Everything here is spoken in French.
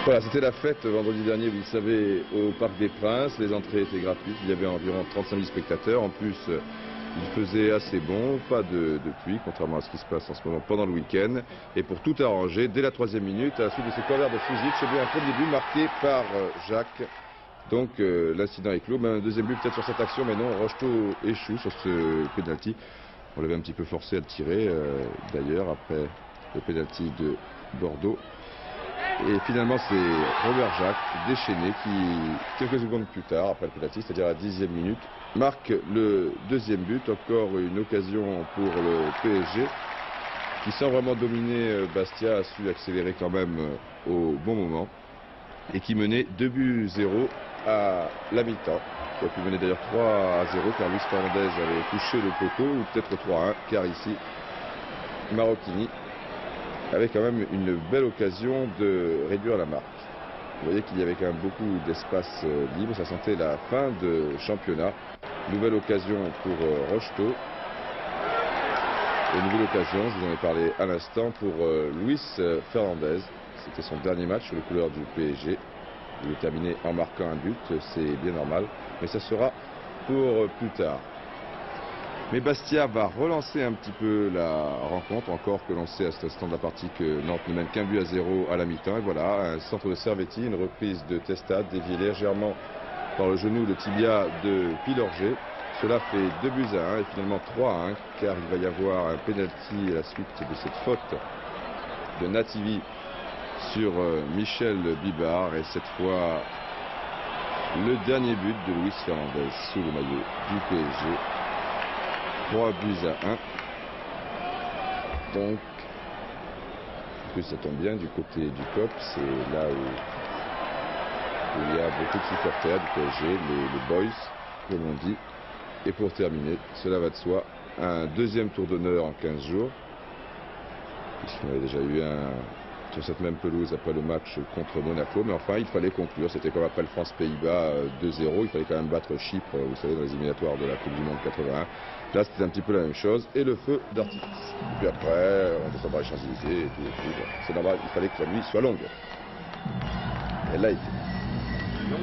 Voilà, c'était la fête vendredi dernier, vous le savez, au Parc des Princes. Les entrées étaient gratuites, il y avait environ 35 000 spectateurs. En plus, il faisait assez bon, pas de pluie, contrairement à ce qui se passe en ce moment pendant le week-end. Et pour tout arranger, dès la 3e minute, à la suite de ce corner de Fuzic, j'ai vu un premier but marqué par Jacques. Donc l'incident est clos. Même un deuxième but peut-être sur cette action, mais non, Rocheteau échoue sur ce pénalty. On l'avait un petit peu forcé à le tirer, d'ailleurs, après le pénalty de Bordeaux. Et finalement, c'est Robert Jacques, déchaîné, qui, quelques secondes plus tard, après le pénalty, c'est-à-dire à la 10e minute, marque le deuxième but. Encore une occasion pour le PSG, qui, sans vraiment dominer Bastia, a su accélérer quand même au bon moment, et qui menait 2-0 à la mi-temps. Qui a pu mener d'ailleurs 3-0, car Luis Fernandez avait touché le poteau, ou peut-être 3-1, car ici, Marocchini avait quand même une belle occasion de réduire la marque. Vous voyez qu'il y avait quand même beaucoup d'espace libre, ça sentait la fin de championnat. Nouvelle occasion pour Rocheteau. Et nouvelle occasion, je vous en ai parlé à l'instant, pour Luis Fernandez. C'était son dernier match sur les couleurs du PSG. Il est terminé en marquant un but, c'est bien normal, mais ça sera pour plus tard. Mais Bastia va relancer un petit peu la rencontre, encore que l'on sait à cet instant de la partie que Nantes ne mène qu'un but à 0 à la mi-temps. Et voilà, un centre de Servetti, une reprise de Testa, déviée légèrement par le genou, le tibia de Pilorget. Cela fait 2-1 et finalement 3-1, car il va y avoir un penalty à la suite de cette faute de Nativi sur Michel Bibard. Et cette fois, le dernier but de Luis Fernandez sous le maillot du PSG. 3-1. Donc, plus ça tombe bien du côté du COP, c'est là où il y a beaucoup de supporters du PSG, les boys, comme on dit. Et pour terminer, cela va de soi, un deuxième tour d'honneur en 15 jours, puisqu'on avait déjà eu un sur cette même pelouse après le match contre Monaco, mais enfin il fallait conclure. C'était comme après le France-Pays-Bas 2-0, il fallait quand même battre Chypre, vous savez, dans les éliminatoires de la Coupe du Monde 81. Là c'était un petit peu la même chose, et le feu d'artifice. Et puis après, on descendra les Champs-Élysées et tout. Bon, c'est normal, il fallait que la nuit soit longue. Elle l'a été.